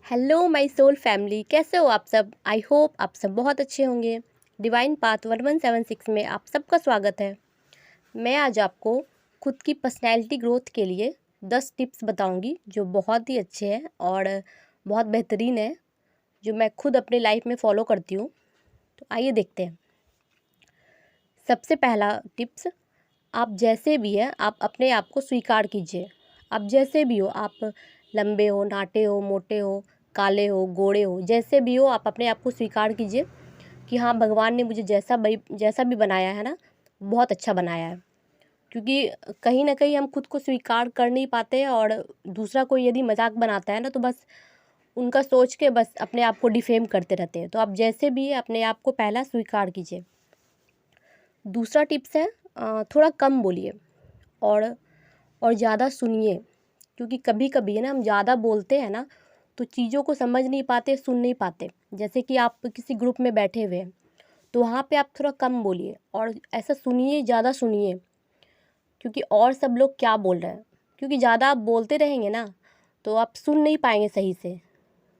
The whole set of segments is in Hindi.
हेलो माय सोल फैमिली, कैसे हो आप सब। आई होप आप सब बहुत अच्छे होंगे। डिवाइन पाथ 1176 में आप सबका स्वागत है। मैं आज आपको खुद की पर्सनैलिटी ग्रोथ के लिए 10 टिप्स बताऊंगी जो बहुत ही अच्छे हैं और बहुत बेहतरीन है, जो मैं खुद अपनी लाइफ में फ़ॉलो करती हूँ। तो आइए देखते हैं। सबसे पहला टिप्स, आप जैसे भी हैं आप अपने आप को स्वीकार कीजिए। आप जैसे भी हो, आप लंबे हो, नाटे हो, मोटे हो, काले हो, गोरे हो, जैसे भी हो आप अपने आप को स्वीकार कीजिए कि हाँ, भगवान ने मुझे जैसा भी बनाया है ना, बहुत अच्छा बनाया है। क्योंकि कहीं ना कहीं हम खुद को स्वीकार कर नहीं पाते हैं और दूसरा कोई यदि मजाक बनाता है ना, तो बस उनका सोच के बस अपने आप को डिफेम करते रहते हैं। तो आप जैसे भी है अपने आप को पहला स्वीकार कीजिए। दूसरा टिप्स है, थोड़ा कम बोलिए और ज़्यादा सुनिए। क्योंकि कभी कभी है ना, हम ज़्यादा बोलते हैं ना तो चीज़ों को समझ नहीं पाते, सुन नहीं पाते। जैसे कि आप किसी ग्रुप में बैठे हुए हैं तो वहाँ पे आप थोड़ा कम बोलिए और ऐसा सुनिए, ज़्यादा सुनिए। क्योंकि और सब लोग क्या बोल रहे हैं, क्योंकि ज़्यादा आप बोलते रहेंगे ना तो आप सुन नहीं पाएंगे सही से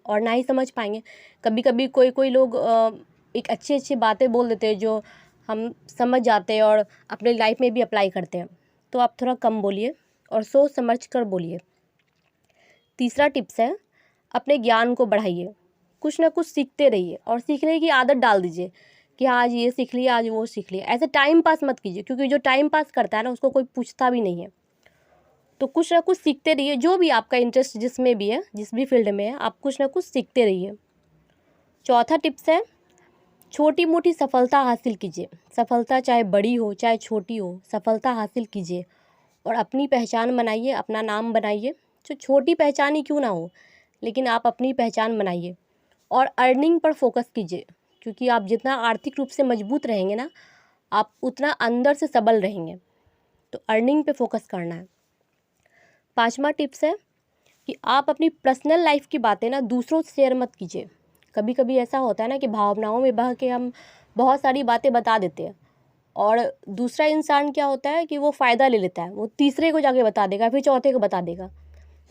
और ना ही समझ पाएंगे। कभी कभी कोई कोई लोग एक अच्छी अच्छी बातें बोल देते हैं जो हम समझ जाते हैं और अपने लाइफ में भी अप्लाई करते हैं। तो आप थोड़ा कम बोलिए और सोच समझ कर बोलिए। तीसरा टिप्स है, अपने ज्ञान को बढ़ाइए। कुछ ना कुछ सीखते रहिए और सीखने की आदत डाल दीजिए कि हाँ, आज ये सीख लिया, आज वो सीख लिया। ऐसे टाइम पास मत कीजिए, क्योंकि जो टाइम पास करता है ना उसको कोई पूछता भी नहीं है। तो कुछ ना कुछ सीखते रहिए, जो भी आपका इंटरेस्ट जिसमें भी है, जिस भी फील्ड में है, आप कुछ ना कुछ सीखते रहिए। चौथा टिप्स है, छोटी मोटी सफलता हासिल कीजिए। सफलता चाहे बड़ी हो चाहे छोटी हो, सफलता हासिल कीजिए और अपनी पहचान बनाइए, अपना नाम बनाइए। जो छोटी पहचान ही क्यों ना हो, लेकिन आप अपनी पहचान बनाइए और अर्निंग पर फोकस कीजिए। क्योंकि आप जितना आर्थिक रूप से मजबूत रहेंगे ना, आप उतना अंदर से सबल रहेंगे। तो अर्निंग पे फोकस करना है। पांचवा टिप्स है कि आप अपनी पर्सनल लाइफ की बातें ना दूसरों से शेयर मत कीजिए। कभी कभी ऐसा होता है ना कि भावनाओं में बह के हम बहुत सारी बातें बता देते हैं और दूसरा इंसान क्या होता है कि वो फ़ायदा ले लेता है, वो तीसरे को जाके बता देगा, फिर चौथे को बता देगा।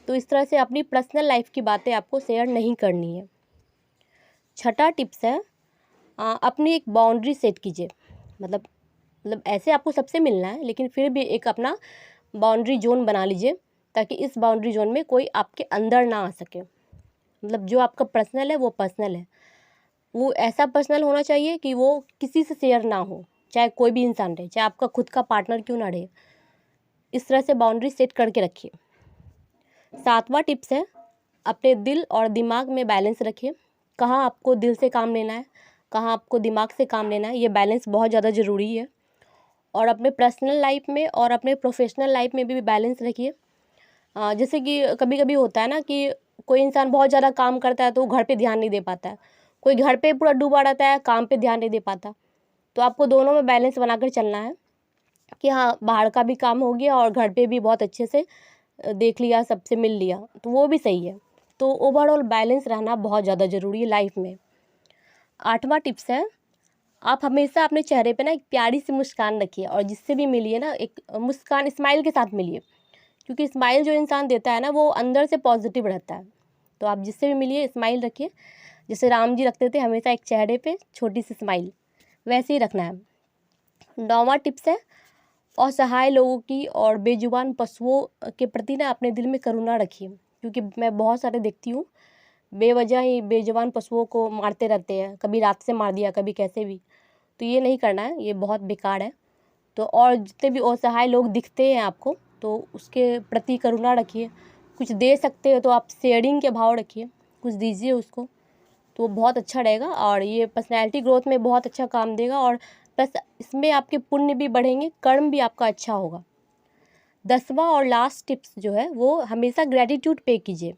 तो इस तरह से अपनी पर्सनल लाइफ की बातें आपको शेयर नहीं करनी है। छठा टिप्स है, अपनी एक बाउंड्री सेट कीजिए। मतलब ऐसे आपको सबसे मिलना है, लेकिन फिर भी एक अपना बाउंड्री जोन बना लीजिए, ताकि इस बाउंड्री जोन में कोई आपके अंदर ना आ सके। मतलब जो आपका पर्सनल है वो पर्सनल है, वो ऐसा पर्सनल होना चाहिए कि वो किसी से शेयर ना हो, चाहे कोई भी इंसान रहे, चाहे आपका खुद का पार्टनर क्यों ना रहे। इस तरह से बाउंड्री सेट करके रखिए। सातवां टिप्स है, अपने दिल और दिमाग में बैलेंस रखिए। कहाँ आपको दिल से काम लेना है, कहाँ आपको दिमाग से काम लेना है, ये बैलेंस बहुत ज़्यादा ज़रूरी है। और अपने पर्सनल लाइफ में और अपने प्रोफेशनल लाइफ में भी बैलेंस रखिए। जैसे कि कभी कभी होता है ना कि कोई इंसान बहुत ज़्यादा काम करता है तो वो घर पे ध्यान नहीं दे पाता है, कोई घर पे पूरा डूबा रहता है, काम पे ध्यान नहीं दे पाता। तो आपको दोनों में बैलेंस बनाकर चलना है कि हाँ, बाहर का भी काम हो गया और घर पे भी बहुत अच्छे से देख लिया, सबसे मिल लिया, तो वो भी सही है। तो ओवरऑल बैलेंस रहना बहुत ज़्यादा ज़रूरी है लाइफ में। आठवां टिप्स है, आप हमेशा अपने चेहरे पे ना एक प्यारी सी मुस्कान रखिए और जिससे भी मिलिए ना एक मुस्कान, स्माइल के साथ मिलिए। क्योंकि स्माइल जो इंसान देता है ना, वो अंदर से पॉजिटिव रहता है। तो आप जिससे भी मिलिए स्माइल रखिए। जैसे राम जी रखते थे हमेशा एक चेहरे पे छोटी सी स्माइल, वैसे ही रखना है। 9वां टिप्स है, असहाय लोगों की और बेजुबान पशुओं के प्रति ना अपने दिल में करुणा रखिए। क्योंकि मैं बहुत सारे देखती हूँ, बेवजह ही बेजुबान पशुओं को मारते रहते हैं, कभी रात से मार दिया, कभी कैसे भी। तो ये नहीं करना है, ये बहुत बेकार है। तो और जितने भी असहाय लोग दिखते हैं आपको, तो उसके प्रति करुणा रखिए। कुछ दे सकते हो तो आप शेयरिंग के भाव रखिए, कुछ दीजिए उसको, तो बहुत अच्छा रहेगा और ये पर्सनैलिटी ग्रोथ में बहुत अच्छा काम देगा। और प्लस इसमें आपके पुण्य भी बढ़ेंगे, कर्म भी आपका अच्छा होगा। 10वां और लास्ट टिप्स जो है वो, हमेशा ग्रेटिट्यूड पे कीजिए।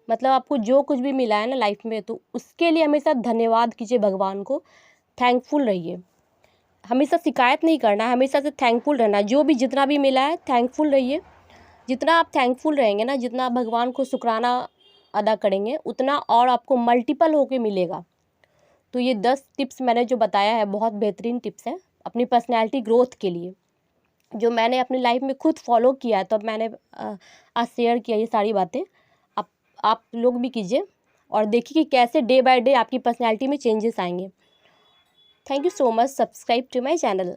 मतलब आपको जो कुछ भी मिला है ना लाइफ में, तो उसके लिए हमेशा धन्यवाद कीजिए भगवान को, थैंकफुल रहिए। हमेशा शिकायत नहीं करना है, हमेशा से थैंकफुल रहना है। जो भी जितना भी मिला है थैंकफुल रहिए। जितना आप थैंकफुल रहेंगे ना, जितना आप भगवान को शुक्राना अदा करेंगे, उतना और आपको मल्टीपल होके मिलेगा। तो ये 10 टिप्स मैंने जो बताया है बहुत बेहतरीन टिप्स है अपनी पर्सनैलिटी ग्रोथ के लिए, जो मैंने अपनी लाइफ में खुद फॉलो किया है। तो अब मैंने आज शेयर किया ये सारी बातें। आप आप लोग भी कीजिए, और देखिए कि कैसे डे बाय डे आपकी पर्सनैलिटी में चेंजेस आएंगे। Thank you so much. Subscribe to my channel.